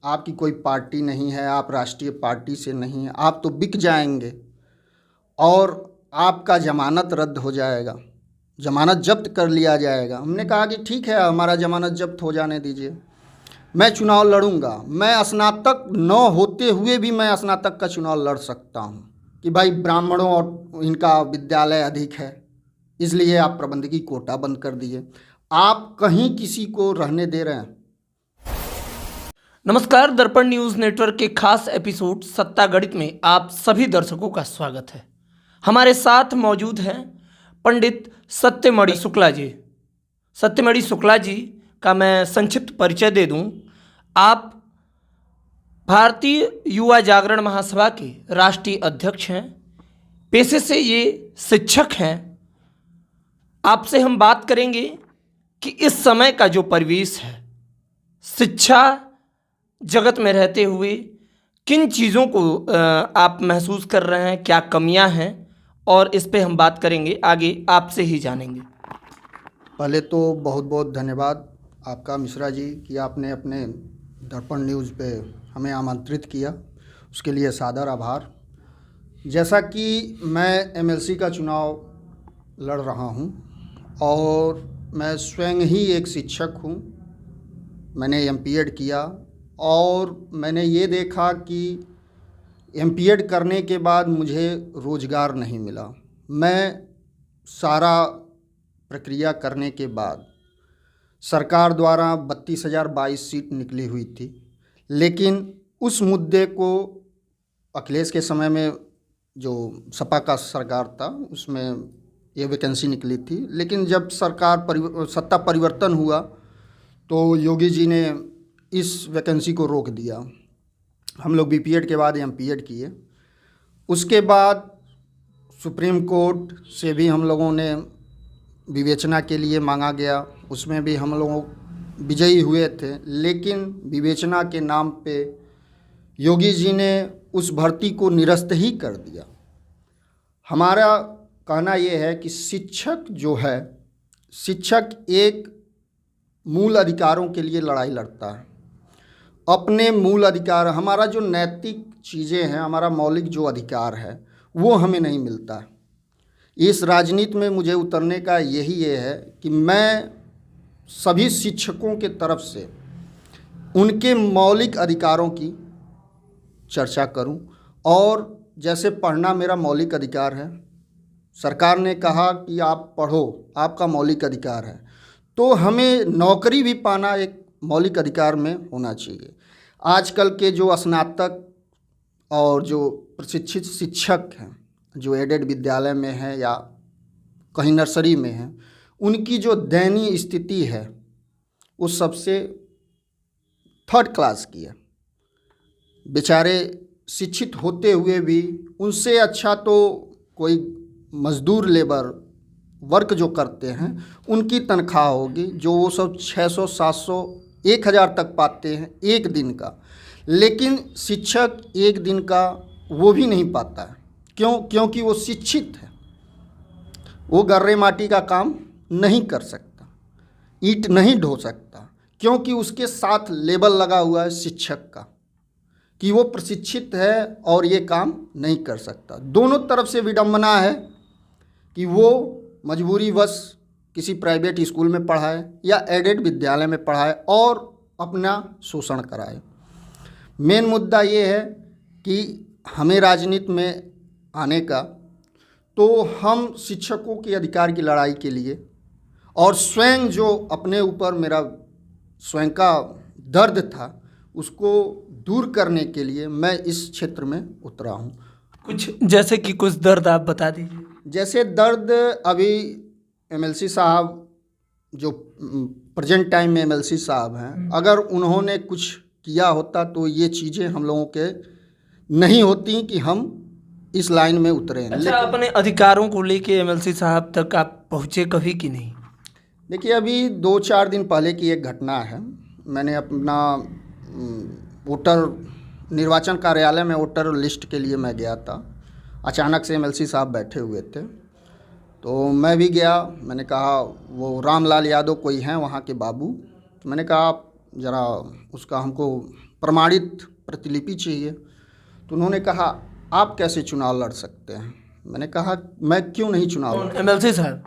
आपकी कोई पार्टी नहीं है, आप राष्ट्रीय पार्टी से नहीं हैं, आप तो बिक जाएंगे और आपका ज़मानत रद्द हो जाएगा, ज़मानत जब्त कर लिया जाएगा। हमने कहा कि ठीक है, हमारा ज़मानत जब्त हो जाने दीजिए, मैं चुनाव लड़ूंगा। मैं स्नातक न होते हुए भी मैं स्नातक का चुनाव लड़ सकता हूं कि भाई ब्राह्मणों और इनका विद्यालय अधिक है, इसलिए आप प्रबंधकी कोटा बंद कर दिए। आप कहीं किसी को रहने दे रहे हैं? नमस्कार, दर्पण न्यूज नेटवर्क के खास एपिसोड सत्ता गणित में आप सभी दर्शकों का स्वागत है। हमारे साथ मौजूद हैं पंडित सत्यमणि शुक्ला जी। सत्यमणि शुक्ला जी का मैं संक्षिप्त परिचय दे दूं। आप भारतीय युवा जागरण महासभा के राष्ट्रीय अध्यक्ष हैं, पेशे से ये शिक्षक हैं। आपसे हम बात करेंगे कि इस समय का जो परिवेश है, शिक्षा जगत में रहते हुए किन चीज़ों को आप महसूस कर रहे हैं, क्या कमियां हैं, और इस पे हम बात करेंगे, आगे आपसे ही जानेंगे। पहले तो बहुत बहुत धन्यवाद आपका मिश्रा जी कि आपने अपने दर्पण न्यूज़ पे हमें आमंत्रित किया, उसके लिए सादर आभार। जैसा कि मैं एमएलसी का चुनाव लड़ रहा हूं और मैं स्वयं ही एक शिक्षक हूं, मैंने एमपीएड किया और मैंने ये देखा कि एमपीएड करने के बाद मुझे रोज़गार नहीं मिला। मैं सारा प्रक्रिया करने के बाद सरकार द्वारा 32,022 सीट निकली हुई थी, लेकिन उस मुद्दे को अखिलेश के समय में जो सपा का सरकार था उसमें ये वैकेंसी निकली थी, लेकिन जब सत्ता परिवर्तन हुआ तो योगी जी ने इस वैकेंसी को रोक दिया। हम लोग बीपीएड के बाद एमपीएड किए। उसके बाद सुप्रीम कोर्ट से भी हम लोगों ने विवेचना के लिए मांगा गया, उसमें भी हम लोग विजयी हुए थे, लेकिन विवेचना के नाम पे योगी जी ने उस भर्ती को निरस्त ही कर दिया। हमारा कहना ये है कि शिक्षक जो है, शिक्षक एक मूल अधिकारों के लिए लड़ाई लड़ता है। अपने मूल अधिकार, हमारा जो नैतिक चीज़ें हैं, हमारा मौलिक जो अधिकार है वो हमें नहीं मिलता है। इस राजनीति में मुझे उतरने का ये है कि मैं सभी शिक्षकों के तरफ से उनके मौलिक अधिकारों की चर्चा करूं। और जैसे पढ़ना मेरा मौलिक अधिकार है, सरकार ने कहा कि आप पढ़ो, आपका मौलिक अधिकार है, तो हमें नौकरी भी पाना एक मौलिक अधिकार में होना चाहिए। आजकल के जो स्नातक और जो प्रशिक्षित शिक्षक हैं, जो एडेड विद्यालय में हैं या कहीं नर्सरी में हैं, उनकी जो दयनीय स्थिति है वो सबसे थर्ड क्लास की है। बेचारे शिक्षित होते हुए भी उनसे अच्छा तो कोई मजदूर लेबर वर्क जो करते हैं उनकी तनख्वाह होगी, जो वो सब 600, 700, 1,000 तक पाते हैं एक दिन का, लेकिन शिक्षक एक दिन का वो भी नहीं पाता है। क्योंकि वो शिक्षित है, वो गर्रे माटी का काम नहीं कर सकता, ईंट नहीं ढो सकता, क्योंकि उसके साथ लेबल लगा हुआ है शिक्षक का कि वो प्रशिक्षित है और ये काम नहीं कर सकता। दोनों तरफ से विडंबना है कि वो मजबूरीवश किसी प्राइवेट स्कूल में पढ़ाए या एडेड विद्यालय में पढ़ाए और अपना शोषण कराए। मेन मुद्दा ये है कि हमें राजनीति में आने का, तो हम शिक्षकों के अधिकार की लड़ाई के लिए और स्वयं जो अपने ऊपर मेरा स्वयं का दर्द था उसको दूर करने के लिए मैं इस क्षेत्र में उतरा हूँ। जैसे कि कुछ दर्द आप बता दीजिए। जैसे दर्द, अभी एमएलसी साहब जो प्रेजेंट टाइम में एमएलसी साहब हैं, अगर उन्होंने कुछ किया होता तो ये चीज़ें हम लोगों के नहीं होती कि हम इस लाइन में उतरे हैं। अच्छा, अपने अधिकारों को लेके एमएलसी साहब तक आप पहुँचे कभी कि नहीं? देखिए, अभी 2-4 दिन पहले की एक घटना है। मैंने अपना वोटर निर्वाचन कार्यालय में वोटर लिस्ट के लिए मैं गया था। अचानक से एमएलसी साहब बैठे हुए थे, तो मैं भी गया। मैंने कहा वो रामलाल यादव कोई हैं वहाँ के बाबू, तो मैंने कहा आप ज़रा उसका हमको प्रमाणित प्रतिलिपि चाहिए। तो उन्होंने कहा आप कैसे चुनाव लड़ सकते हैं। मैंने कहा मैं क्यों नहीं चुनाव लड़। एमएलसी साहब,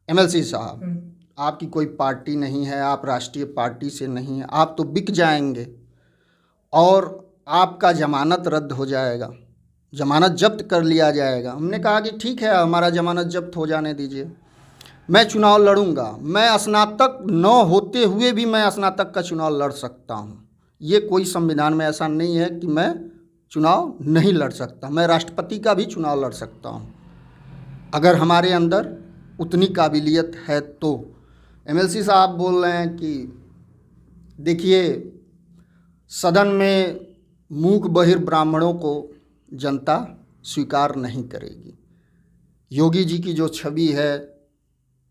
एमएलसी साहब, आपकी कोई पार्टी नहीं है, आप राष्ट्रीय पार्टी से नहीं हैं, आप तो बिक जाएंगे और आपका जमानत रद्द हो जाएगा, जमानत जब्त कर लिया जाएगा। हमने कहा कि ठीक है, हमारा जमानत जब्त हो जाने दीजिए, मैं चुनाव लड़ूंगा। मैं स्नातक न होते हुए भी मैं स्नातक का चुनाव लड़ सकता हूँ। ये कोई संविधान में ऐसा नहीं है कि मैं चुनाव नहीं लड़ सकता। मैं राष्ट्रपति का भी चुनाव लड़ सकता हूँ अगर हमारे अंदर उतनी काबिलियत है तो। एमएलसी साहब बोल रहे हैं कि देखिए, सदन में मूक बहिर ब्राह्मणों को जनता स्वीकार नहीं करेगी। योगी जी की जो छवि है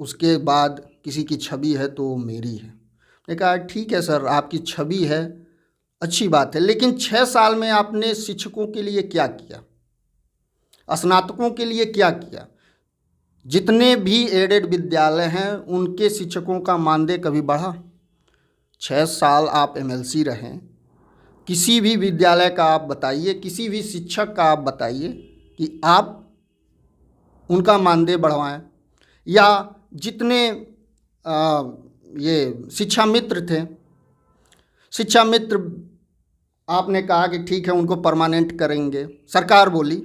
उसके बाद किसी की छवि है तो वो मेरी है। मैंने कहा ठीक है सर, आपकी छवि है, अच्छी बात है, लेकिन 6 साल में आपने शिक्षकों के लिए क्या किया, स्नातकों के लिए क्या किया? जितने भी एडेड विद्यालय हैं उनके शिक्षकों का मानदेय कभी बढ़ा? 6 साल आप एमएलसी रहें, किसी भी विद्यालय का आप बताइए, किसी भी शिक्षक का आप बताइए कि आप उनका मानदेय बढ़वाएं। या जितने ये शिक्षा मित्र थे, शिक्षा मित्र आपने कहा कि ठीक है उनको परमानेंट करेंगे। सरकार बोली,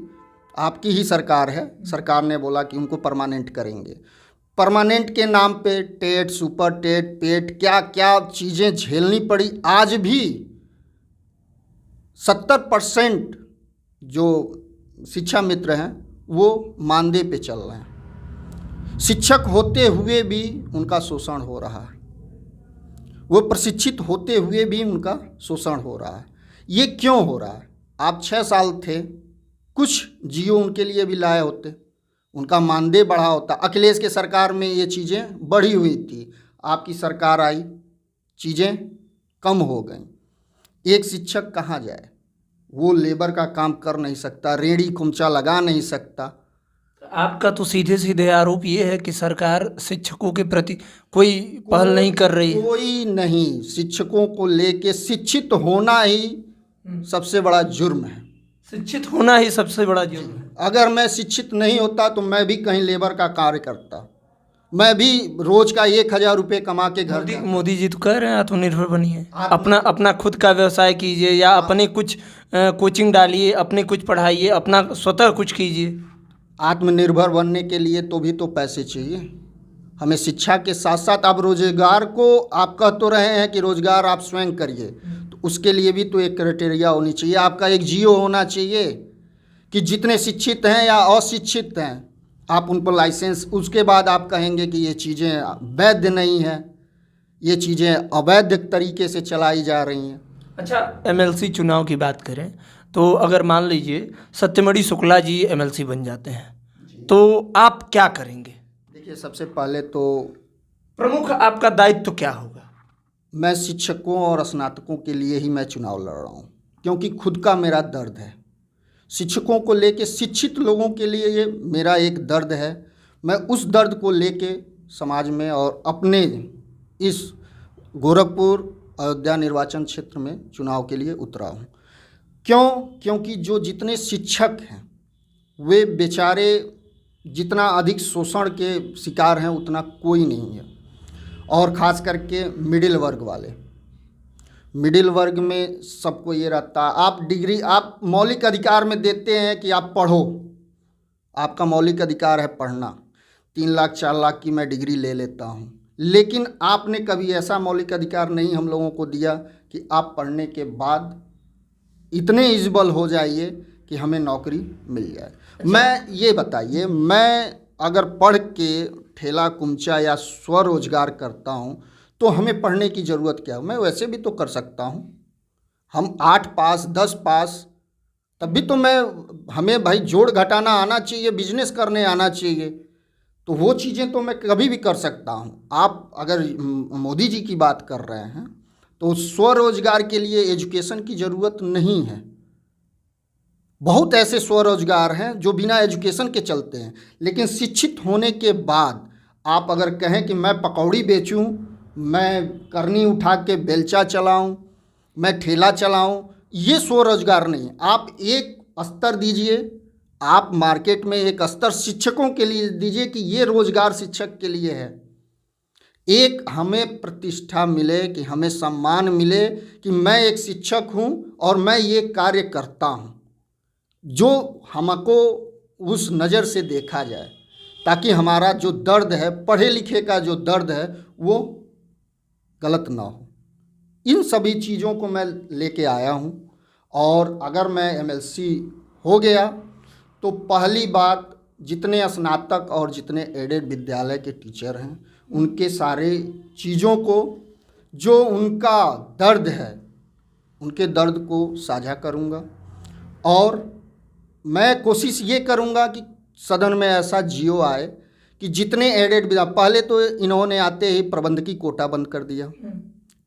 आपकी ही सरकार है, सरकार ने बोला कि उनको परमानेंट करेंगे। परमानेंट के नाम पे टेट, सुपर टेट, पेट, क्या क्या चीज़ें झेलनी पड़ी। आज भी 70% जो शिक्षा मित्र हैं वो मानदेय पे चल रहे हैं। शिक्षक होते हुए भी उनका शोषण हो रहा है, वो प्रशिक्षित होते हुए भी उनका शोषण हो रहा है। ये क्यों हो रहा है? आप 6 साल थे, कुछ जियो उनके लिए भी लाए होते, उनका मानदेय बढ़ा होता। अखिलेश के सरकार में ये चीज़ें बढ़ी हुई थी, आपकी सरकार आई, चीज़ें कम हो गई। एक शिक्षक कहाँ जाए? वो लेबर का काम कर नहीं सकता, रेड़ी कुमचा लगा नहीं सकता। आपका तो सीधे सीधे आरोप ये है कि सरकार शिक्षकों के प्रति कोई पहल नहीं कर रही है। कोई नहीं, शिक्षकों को लेके शिक्षित होना ही सबसे बड़ा जुर्म है। शिक्षित होना ही सबसे बड़ा जुर्म है। अगर मैं शिक्षित नहीं होता तो मैं भी कहीं लेबर का कार्य करता, मैं भी रोज का 1000 रुपये कमा के घर जाता। मोदी जी तो कह रहे हैं आत्मनिर्भर बनिए, अपना खुद का व्यवसाय कीजिए, या अपने कुछ कोचिंग डालिए, अपने कुछ पढ़ाइए, अपना स्वतः कुछ कीजिए। आत्मनिर्भर बनने के लिए तो भी तो पैसे चाहिए हमें। शिक्षा के साथ साथ आप रोजगार को, आप कह तो रहे हैं कि रोजगार आप स्वयं करिए, तो उसके लिए भी तो एक क्राइटेरिया होनी चाहिए। आपका एक जियो होना चाहिए कि जितने शिक्षित हैं या अशिक्षित हैं आप उन पर लाइसेंस, उसके बाद आप कहेंगे कि ये चीज़ें वैध नहीं हैं, ये चीज़ें अवैध तरीके से चलाई जा रही हैं। अच्छा, एमएलसी चुनाव की बात करें तो अगर मान लीजिए सत्यमणि शुक्ला जी एमएलसी बन जाते हैं तो आप क्या करेंगे? देखिए, सबसे पहले तो प्रमुख आपका दायित्व क्या होगा? मैं शिक्षकों और स्नातकों के लिए ही मैं चुनाव लड़ रहा हूँ, क्योंकि खुद का मेरा दर्द है। शिक्षकों को लेके, शिक्षित लोगों के लिए ये मेरा एक दर्द है। मैं उस दर्द को लेके समाज में और अपने इस गोरखपुर अयोध्या निर्वाचन क्षेत्र में चुनाव के लिए उतरा हूँ। क्यों? क्योंकि जो जितने शिक्षक हैं वे बेचारे जितना अधिक शोषण के शिकार हैं उतना कोई नहीं है। और ख़ास करके मिडिल वर्ग वाले, मिडिल वर्ग में सबको ये रहता, आप डिग्री, आप मौलिक अधिकार में देते हैं कि आप पढ़ो, आपका मौलिक अधिकार है पढ़ना। 3 लाख 4 लाख की मैं डिग्री ले लेता हूँ, लेकिन आपने कभी ऐसा मौलिक अधिकार नहीं हम लोगों को दिया कि आप पढ़ने के बाद इतने इजबल हो जाइए कि हमें नौकरी मिल जाए। मैं ये बताइए, मैं अगर पढ़ के ठेला कुमचा या स्वरोजगार करता हूँ तो हमें पढ़ने की ज़रूरत क्या है? मैं वैसे भी तो कर सकता हूँ। हम 8 पास 10 पास, तब भी तो हमें भाई जोड़ घटाना आना चाहिए, बिजनेस करने आना चाहिए, तो वो चीज़ें तो मैं कभी भी कर सकता हूँ। आप अगर मोदी जी की बात कर रहे हैं तो स्वरोजगार के लिए एजुकेशन की ज़रूरत नहीं है। बहुत ऐसे स्वरोजगार हैं जो बिना एजुकेशन के चलते हैं, लेकिन शिक्षित होने के बाद आप अगर कहें कि मैं पकौड़ी बेचूं मैं करनी उठा के बेलचा चलाऊं, मैं ठेला चलाऊं, ये स्वरोजगार नहीं। आप एक स्तर दीजिए, आप मार्केट में एक स्तर शिक्षकों के लिए दीजिए कि ये रोजगार शिक्षक के लिए है। एक हमें प्रतिष्ठा मिले, कि हमें सम्मान मिले कि मैं एक शिक्षक हूँ और मैं ये कार्य करता हूँ, जो हमको उस नज़र से देखा जाए, ताकि हमारा जो दर्द है, पढ़े लिखे का जो दर्द है, वो गलत ना हो। इन सभी चीज़ों को मैं लेके आया हूँ। और अगर मैं एमएलसी हो गया तो पहली बात, जितने स्नातक और जितने एडेड विद्यालय के टीचर हैं, उनके सारे चीज़ों को, जो उनका दर्द है, उनके दर्द को साझा करूँगा। और मैं कोशिश ये करूँगा कि सदन में ऐसा जियो आए कि जितने एडेड, पहले तो इन्होंने आते ही प्रबंधकी कोटा बंद कर दिया,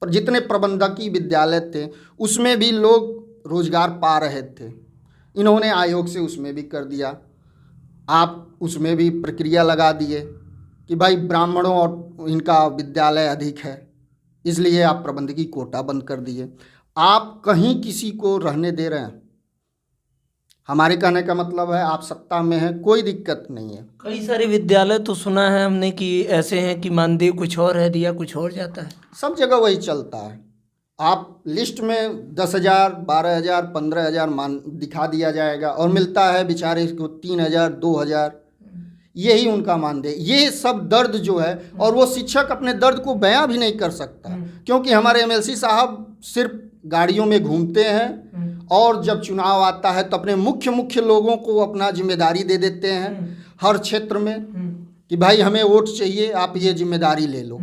पर जितने प्रबंधकी विद्यालय थे उसमें भी लोग रोजगार पा रहे थे, इन्होंने आयोग से उसमें भी कर दिया। आप उसमें भी प्रक्रिया लगा दिए कि भाई ब्राह्मणों और इनका विद्यालय अधिक है, इसलिए आप प्रबंधकी कोटा बंद कर दिए। आप कहीं किसी को रहने दे रहे हैं? हमारे कहने का मतलब है आप सत्ता में हैं, कोई दिक्कत नहीं है। कई सारे विद्यालय तो सुना है हमने कि ऐसे हैं कि मानदेय कुछ और है, दिया कुछ और जाता है। सब जगह वही चलता है। आप लिस्ट में 10,000, 12,000, 15,000 मान दिखा दिया जाएगा और मिलता है बेचारे को 3,000, 2,000, यही उनका मानदेय। ये सब दर्द जो है, और वो शिक्षक अपने दर्द को बयां भी नहीं कर सकता, क्योंकि हमारे एमएलसी साहब सिर्फ गाड़ियों में घूमते हैं और जब चुनाव आता है तो अपने मुख्य लोगों को अपना जिम्मेदारी दे देते हैं हर क्षेत्र में कि भाई हमें वोट चाहिए, आप ये जिम्मेदारी ले लो।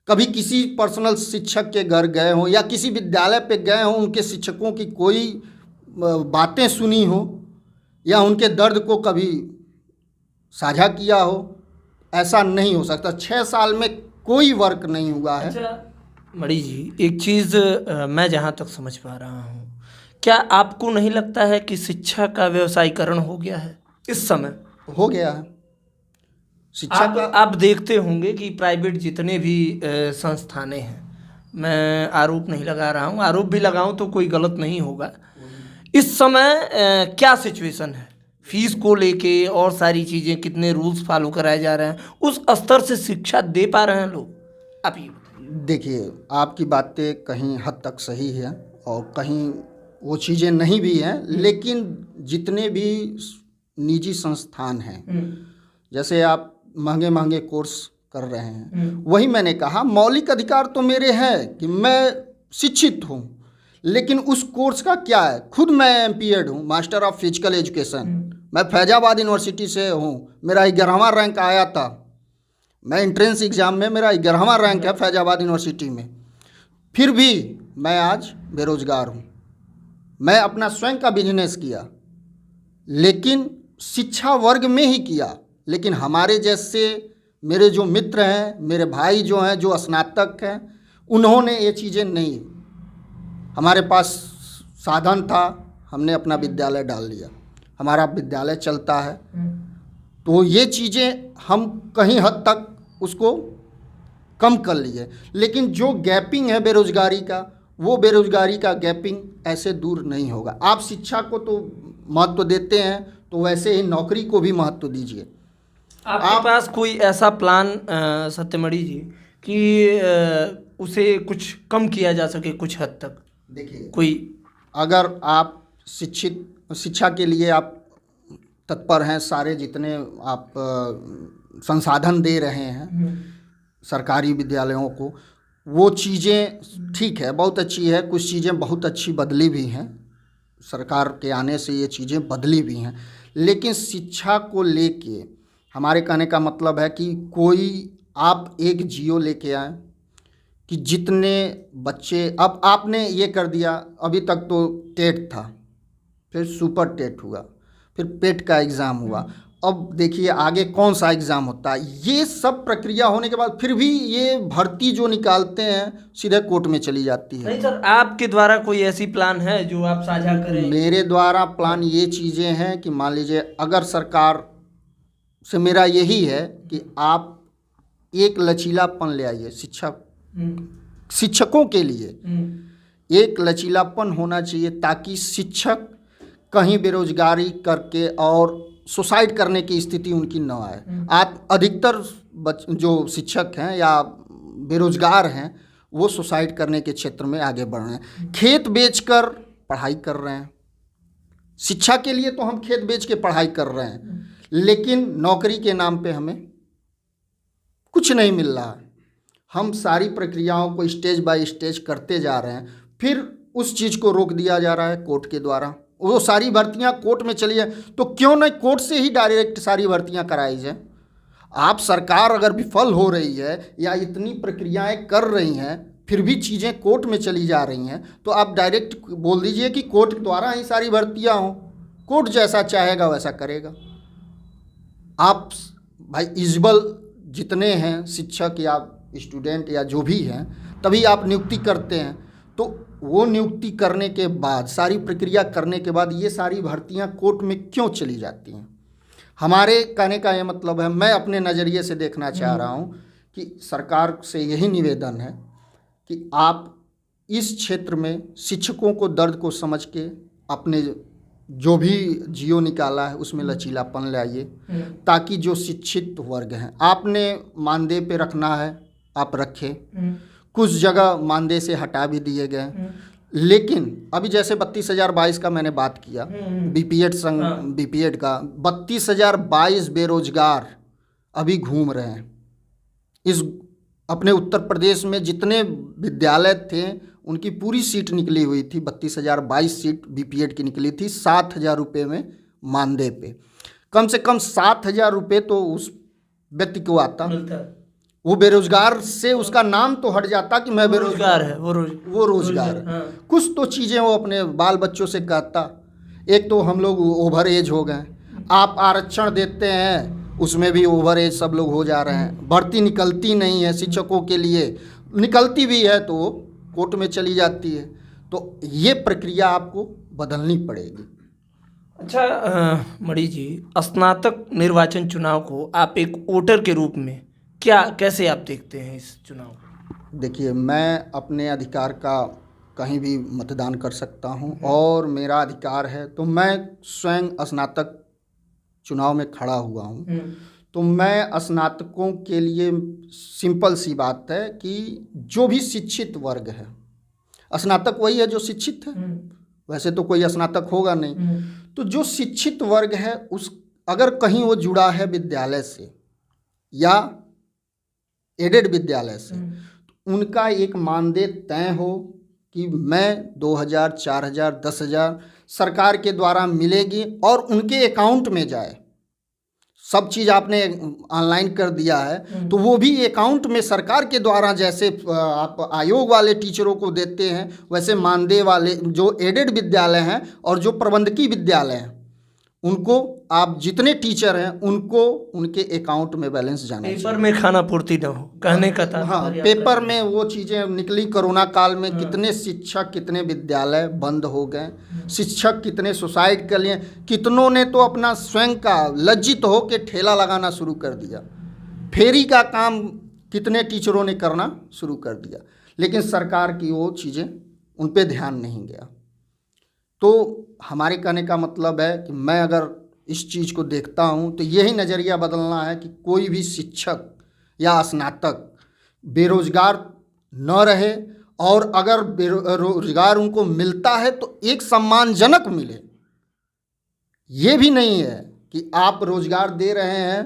कभी किसी पर्सनल शिक्षक के घर गए हों या किसी विद्यालय पे गए हों, उनके शिक्षकों की कोई बातें सुनी हो या उनके दर्द को कभी साझा किया हो? ऐसा नहीं हो सकता। 6 साल में कोई वर्क नहीं हुआ है। अच्छा मणि जी, एक चीज़ मैं जहाँ तक समझ पा रहा हूँ, क्या आपको नहीं लगता है कि शिक्षा का व्यवसायीकरण हो गया है इस समय? हो गया है शिक्षा का। आप देखते होंगे कि प्राइवेट जितने भी संस्थानें हैं, मैं आरोप नहीं लगा रहा हूँ, आरोप भी लगाऊं तो कोई गलत नहीं होगा। इस समय क्या सिचुएशन है फीस को लेके और सारी चीज़ें, कितने रूल्स फॉलो कराए जा रहे हैं, उस स्तर से शिक्षा दे पा रहे हैं लोग? आप ये देखिए, आपकी बातें कहीं हद तक सही है और कहीं वो चीज़ें नहीं भी हैं, लेकिन जितने भी निजी संस्थान हैं, जैसे आप महंगे महंगे कोर्स कर रहे हैं, वही मैंने कहा, मौलिक अधिकार तो मेरे हैं कि मैं शिक्षित हूँ, लेकिन उस कोर्स का क्या है? खुद मैं एमपीएड हूँ, मास्टर ऑफ फिजिकल एजुकेशन। मैं फैजाबाद यूनिवर्सिटी से हूँ, मेरा 11वां रैंक आया था। मैं एंट्रेंस एग्ज़ाम में मेरा 11वां रैंक है फैजाबाद यूनिवर्सिटी में। फिर भी मैं आज बेरोज़गार हूँ। मैं अपना स्वयं का बिजनेस किया, लेकिन शिक्षा वर्ग में ही किया। लेकिन हमारे जैसे मेरे जो मित्र हैं, मेरे भाई जो हैं, जो स्नातक हैं, उन्होंने ये चीज़ें नहीं। हमारे पास साधन था, हमने अपना विद्यालय डाल लिया, हमारा विद्यालय चलता है। तो ये चीज़ें हम कहीं हद तक उसको कम कर लिए, लेकिन जो गैपिंग है बेरोज़गारी का, वो बेरोज़गारी का गैपिंग ऐसे दूर नहीं होगा। आप शिक्षा को तो महत्व देते हैं, तो वैसे ही नौकरी को भी महत्व दीजिए। आपके पास कोई ऐसा प्लान सत्यमणि जी कि उसे कुछ कम किया जा सके कुछ हद तक? देखिए, कोई अगर आप शिक्षा के लिए आप तत्पर हैं, सारे जितने आप संसाधन दे रहे हैं सरकारी विद्यालयों को, वो चीज़ें ठीक है, बहुत अच्छी है। कुछ चीज़ें बहुत अच्छी बदली भी हैं, सरकार के आने से ये चीज़ें बदली भी हैं। लेकिन शिक्षा को लेके हमारे कहने का मतलब है कि कोई आप एक जियो लेके आए कि जितने बच्चे, अब आपने ये कर दिया, अभी तक तो टेट था, फिर सुपर टेट हुआ, फिर पेट का एग्ज़ाम हुआ, अब देखिए आगे कौन सा एग्ज़ाम होता है। ये सब प्रक्रिया होने के बाद फिर भी ये भर्ती जो निकालते हैं सीधे कोर्ट में चली जाती है। नहीं सर, आपके द्वारा कोई ऐसी प्लान है जो आप साझा करें? मेरे द्वारा प्लान ये चीज़ें हैं कि मान लीजिए, अगर सरकार से मेरा यही है कि आप एक लचीलापन ले आइए। शिक्षकों के लिए एक लचीलापन होना चाहिए ताकि शिक्षक कहीं बेरोजगारी करके और सुसाइड करने की स्थिति उनकी न आए। आप अधिकतर जो शिक्षक हैं या बेरोजगार हैं वो सुसाइड करने के क्षेत्र में आगे बढ़ रहे हैं। खेत बेचकर पढ़ाई कर रहे हैं। शिक्षा के लिए तो हम खेत बेच के पढ़ाई कर रहे हैं, लेकिन नौकरी के नाम पे हमें कुछ नहीं मिल रहा है। हम सारी प्रक्रियाओं को स्टेज बाय स्टेज करते जा रहे हैं, फिर उस चीज़ को रोक दिया जा रहा है कोर्ट के द्वारा। वो सारी भर्तियां कोर्ट में चली जाए तो क्यों नहीं कोर्ट से ही डायरेक्ट सारी भर्तियां कराई जाए। आप सरकार अगर विफल हो रही है या इतनी प्रक्रियाएं कर रही हैं फिर भी चीज़ें कोर्ट में चली जा रही हैं, तो आप डायरेक्ट बोल दीजिए कि कोर्ट द्वारा ही सारी भर्तियां हों, कोर्ट जैसा चाहेगा वैसा करेगा। आप भाई इजबल जितने हैं शिक्षक या स्टूडेंट या जो भी हैं तभी आप नियुक्ति करते हैं, तो वो नियुक्ति करने के बाद सारी प्रक्रिया करने के बाद ये सारी भर्तियां कोर्ट में क्यों चली जाती हैं। हमारे कहने का ये मतलब है, मैं अपने नज़रिए से देखना चाह रहा हूँ कि सरकार से यही निवेदन है कि आप इस क्षेत्र में शिक्षकों को दर्द को समझ के अपने जो भी जियो निकाला है उसमें लचीलापन लाइए, ताकि जो शिक्षित वर्ग हैं आपने मानदेय पे रखना है आप रखें। कुछ जगह मानदेय से हटा भी दिए गए, लेकिन अभी जैसे 32,022 का मैंने बात किया बीपीएड संघ बीपीएड का 32,022 बेरोजगार अभी घूम रहे हैं। इस अपने उत्तर प्रदेश में जितने विद्यालय थे उनकी पूरी सीट निकली हुई थी, 32,022 सीट बीपीएड की निकली थी 7,000 रुपये में मानदेय पे। कम से कम 7,000 रुपये तो उस व्यक्ति को आता, वो बेरोजगार से उसका नाम तो हट जाता कि मैं बेरोजगार है, वो रोजगार है। कुछ तो चीज़ें वो अपने बाल बच्चों से कहता। एक तो हम लोग ओवर एज हो गए, आप आरक्षण देते हैं उसमें भी ओवर एज सब लोग हो जा रहे हैं। भर्ती निकलती नहीं है शिक्षकों के लिए, निकलती भी है तो कोर्ट में चली जाती है। तो ये प्रक्रिया आपको बदलनी पड़ेगी। अच्छा मणि जी, स्नातक निर्वाचन चुनाव को आप एक वोटर के रूप में कैसे आप देखते हैं इस चुनाव को? देखिए, मैं अपने अधिकार का कहीं भी मतदान कर सकता हूं और मेरा अधिकार है, तो मैं स्वयं स्नातक चुनाव में खड़ा हुआ हूं। तो मैं स्नातकों के लिए सिंपल सी बात है कि जो भी शिक्षित वर्ग है, स्नातक वही है जो शिक्षित है, वैसे तो कोई स्नातक होगा नहीं। तो जो शिक्षित वर्ग है उस अगर कहीं वो जुड़ा है विद्यालय से या एडेड विद्यालय से, तो उनका एक मानदेय तय हो कि मैं 2,000, 4,000, 10,000 सरकार के द्वारा मिलेगी और उनके अकाउंट में जाए। सब चीज़ आपने ऑनलाइन कर दिया है तो वो भी अकाउंट में सरकार के द्वारा, जैसे आप आयोग वाले टीचरों को देते हैं वैसे मानदेय वाले जो एडेड विद्यालय हैं और जो प्रबंधकीय विद्यालय हैं उनको आप जितने टीचर हैं उनको उनके अकाउंट में बैलेंस जाना चाहिए। पेपर में खाना पूर्ति न हो, कहने का था। हाँ, पेपर में वो चीज़ें निकली। कोरोना काल में कितने शिक्षक, कितने विद्यालय बंद हो गए, शिक्षक कितने सुसाइड कर लिए, कितनों ने तो अपना स्वयं का लज्जित हो के ठेला लगाना शुरू कर दिया। फेरी का काम कितने टीचरों ने करना शुरू कर दिया, लेकिन सरकार की वो चीज़ें उन पर ध्यान नहीं गया। तो हमारे कहने का मतलब है कि मैं अगर इस चीज़ को देखता हूँ तो यही नज़रिया बदलना है कि कोई भी शिक्षक या स्नातक बेरोजगार न रहे, और अगर रोजगार उनको मिलता है तो एक सम्मानजनक मिले। ये भी नहीं है कि आप रोजगार दे रहे हैं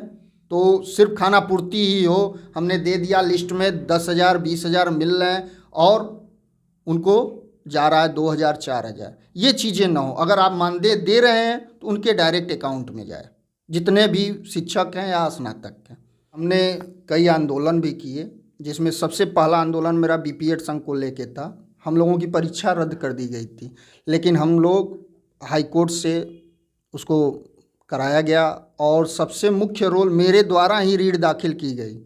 तो सिर्फ खाना पूर्ति ही हो, हमने दे दिया लिस्ट में 10,000, 20,000 मिल रहे हैं और उनको जा रहा है 2,000, 4,000। ये चीज़ें ना हो। अगर आप मानदेय दे रहे हैं तो उनके डायरेक्ट अकाउंट में जाए, जितने भी शिक्षक हैं या स्नातक हैं। हमने कई आंदोलन भी किए, जिसमें सबसे पहला आंदोलन मेरा बीपीएड संघ को लेके था। हम लोगों की परीक्षा रद्द कर दी गई थी, लेकिन हम लोग हाई कोर्ट से उसको कराया गया और सबसे मुख्य रोल मेरे द्वारा ही रीट दाखिल की गई,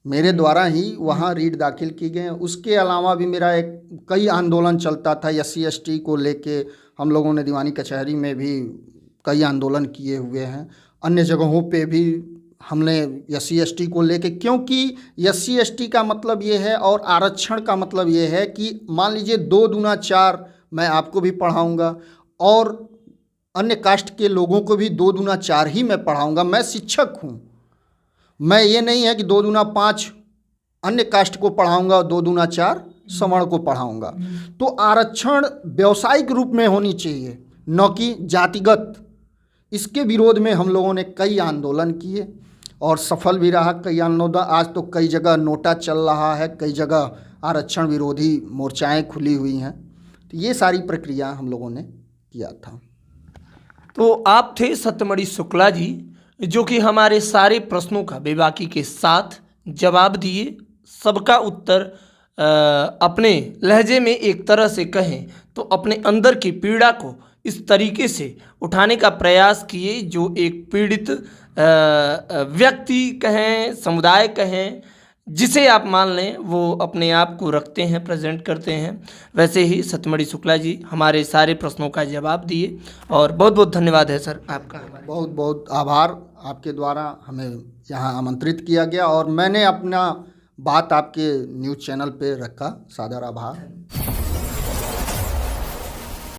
मेरे द्वारा ही वहाँ रीट दाखिल की गए। उसके अलावा भी मेरा कई आंदोलन चलता था SC ST को लेके। हम लोगों ने दीवानी कचहरी में भी कई आंदोलन किए हुए हैं, अन्य जगहों पे भी हमने SC/ST को लेके, क्योंकि SC/ST का मतलब ये है और आरक्षण का मतलब ये है कि मान लीजिए 2 दूना 4 मैं आपको भी पढ़ाऊँगा और अन्य कास्ट के लोगों को भी 2 दूना 4 ही मैं पढ़ाऊँगा। मैं शिक्षक हूँ, मैं ये नहीं है कि 2 दूना 5 अन्य कास्ट को पढ़ाऊँगा और 2 दूना 4 सवर्ण को पढ़ाऊँगा। तो आरक्षण व्यावसायिक रूप में होनी चाहिए, न कि जातिगत। इसके विरोध में हम लोगों ने कई आंदोलन किए और सफल भी रहा कई आंदोलन। आज तो कई जगह नोटा चल रहा है, कई जगह आरक्षण विरोधी मोर्चाएं खुली हुई हैं। तो ये सारी प्रक्रिया हम लोगों ने किया था। तो आप थे सत्यमणि शुक्ला जी, जो कि हमारे सारे प्रश्नों का बेबाकी के साथ जवाब दिए। सबका उत्तर अपने लहजे में एक तरह से कहें तो अपने अंदर की पीड़ा को इस तरीके से उठाने का प्रयास किए जो एक पीड़ित व्यक्ति कहें, समुदाय कहें, जिसे आप मान लें, वो अपने आप को रखते हैं, प्रेजेंट करते हैं। वैसे ही सत्यमणि शुक्ला जी हमारे सारे प्रश्नों का जवाब दिए और बहुत बहुत धन्यवाद है सर आपका। बहुत बहुत आभार, आपके द्वारा हमें यहाँ आमंत्रित किया गया और मैंने अपना बात आपके न्यूज़ चैनल पे रखा। सादर आभार।